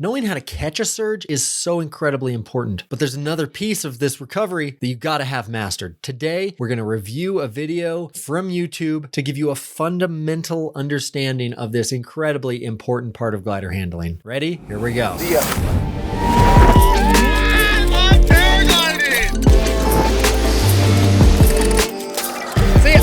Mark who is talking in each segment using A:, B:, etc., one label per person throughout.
A: Knowing how to catch a surge is so incredibly important, but there's another piece of this recovery that you gotta have mastered. Today, we're gonna review a video from YouTube to give you a fundamental understanding of this incredibly important part of glider handling. Ready? Here we go.
B: I'm paragliding!
A: See ya!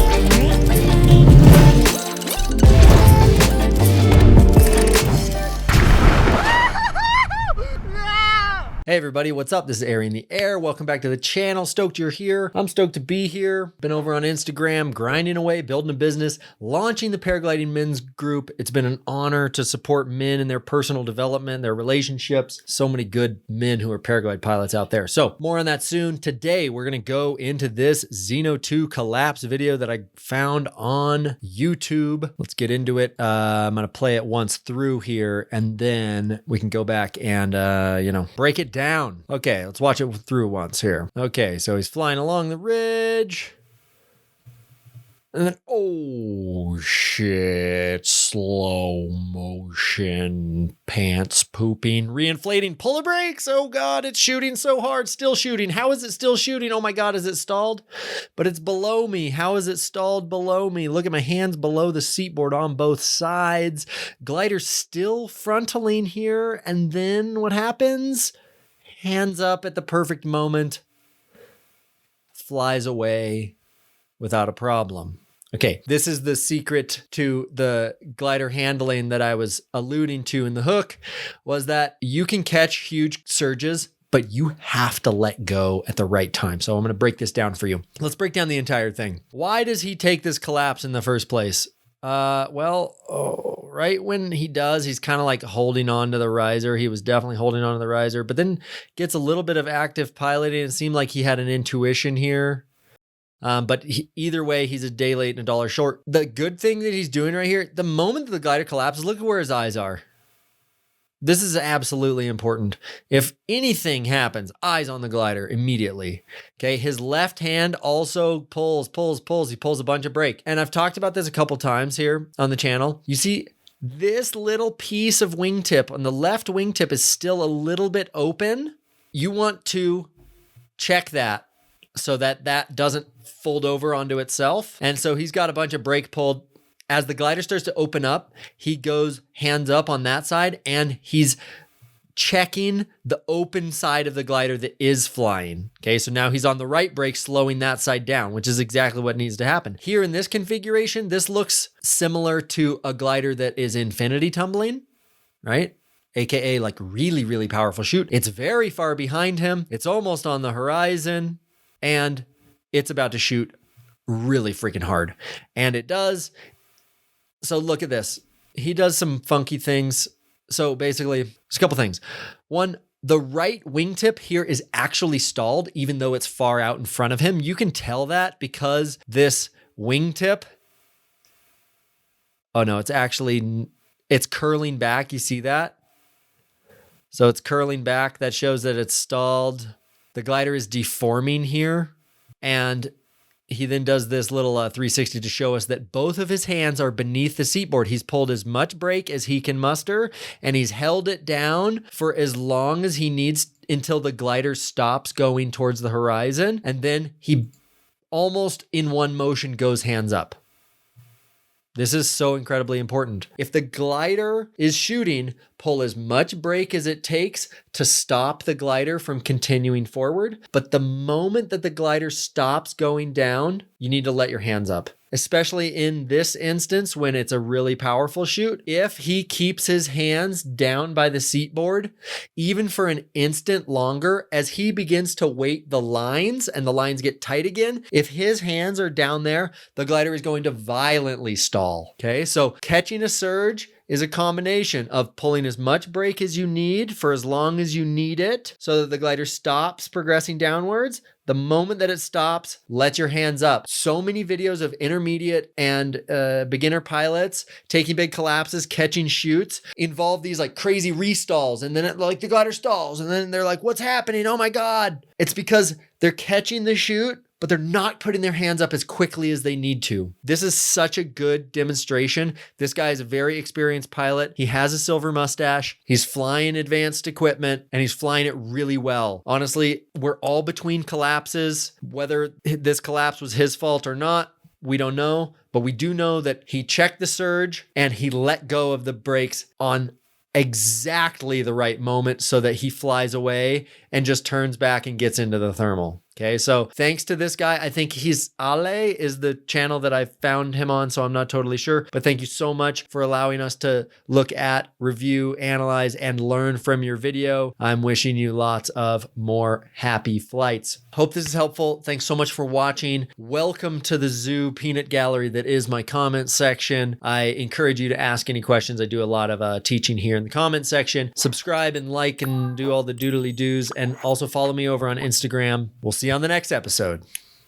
A: Hey everybody, what's up? This is Ari in the Air. Welcome back to the channel. Stoked you're here. I'm stoked to be here. Been over on Instagram, grinding away, building a business, launching the Paragliding Men's Group. It's been an honor to support men in their personal development, their relationships. So many good men who are paraglide pilots out there. So more on that soon. Today, we're gonna go into this Xeno 2 collapse video that I found on YouTube. Let's get into it. I'm gonna play it once through here, and then we can go back and, break it down. Okay, let's watch it through once here. Okay, so he's flying along the ridge. And then, oh shit, slow motion, pants pooping, reinflating, pull the brakes. Oh God, it's shooting so hard, still shooting. How is it still shooting? Oh my God, is it stalled? But it's below me. How is it stalled below me? Look at my hands below the seatboard on both sides. Glider still frontaling here. And then what happens? Hands up at the perfect moment, flies away without a problem. Okay, this is the secret to the glider handling that I was alluding to in the hook, was that you can catch huge surges, but you have to let go at the right time. So I'm going to break this down for you. Let's break down the entire thing. Why does he take this collapse in the first place? Right when he does, he's kind of like holding on to the riser. He was definitely holding on to the riser, but then gets a little bit of active piloting. It seemed like he had an intuition here. But either way, he's a day late and a dollar short. The good thing that he's doing right here, the moment that the glider collapses, look at where his eyes are. This is absolutely important. If anything happens, eyes on the glider immediately. Okay, his left hand also pulls. He pulls a bunch of brake. And I've talked about this a couple times here on the channel. You see, this little piece of wingtip on the left wingtip is still a little bit open. You want to check that so that that doesn't fold over onto itself. And so he's got a bunch of brake pulled. As the glider starts to open up, he goes hands up on that side and he's checking the open side of the glider that is flying. Okay, so now he's on the right brake, slowing that side down, which is exactly what needs to happen. Here in this configuration, this looks similar to a glider that is infinity tumbling, right? AKA like really, really powerful chute. It's very far behind him. It's almost on the horizon and it's about to shoot really freaking hard. And it does. So look at this. He does some funky things. So basically, there's a couple things. One, the right wingtip here is actually stalled, even though it's far out in front of him. You can tell that because this wingtip, oh no, it's curling back. You see that? So it's curling back. That shows that it's stalled. The glider is deforming here. And he then does this little 360 to show us that both of his hands are beneath the seatboard. He's pulled as much brake as he can muster, and he's held it down for as long as he needs until the glider stops going towards the horizon. And then he almost in one motion goes hands up. This is so incredibly important. If the glider is shooting, pull as much brake as it takes to stop the glider from continuing forward. But the moment that the glider stops going down, you need to let your hands up. Especially in this instance when it's a really powerful chute. If he keeps his hands down by the seatboard, even for an instant longer, as he begins to weight the lines and the lines get tight again, if his hands are down there, the glider is going to violently stall. Okay, so catching a surge is a combination of pulling as much brake as you need for as long as you need it so that the glider stops progressing downwards. The moment that it stops, let your hands up. So many videos of intermediate and beginner pilots taking big collapses, catching chutes, involve these like crazy restalls. And then the glider stalls. And then they're like, what's happening? Oh my God. It's because they're catching the chute but they're not putting their hands up as quickly as they need to. This is such a good demonstration. This guy is a very experienced pilot. He has a silver mustache. He's flying advanced equipment and he's flying it really well. Honestly, we're all between collapses. Whether this collapse was his fault or not, we don't know, but we do know that he checked the surge and he let go of the brakes on exactly the right moment so that he flies away and just turns back and gets into the thermal. Okay, so thanks to this guy, I think he's Ale is the channel that I found him on, so I'm not totally sure. But thank you so much for allowing us to look at, review, analyze, and learn from your video. I'm wishing you lots of more happy flights. Hope this is helpful. Thanks so much for watching. Welcome to the zoo peanut gallery that is my comment section. I encourage you to ask any questions. I do a lot of teaching here in the comment section. Subscribe and like and do all the doodly doos, and also follow me over on Instagram. We'll see you on the next episode.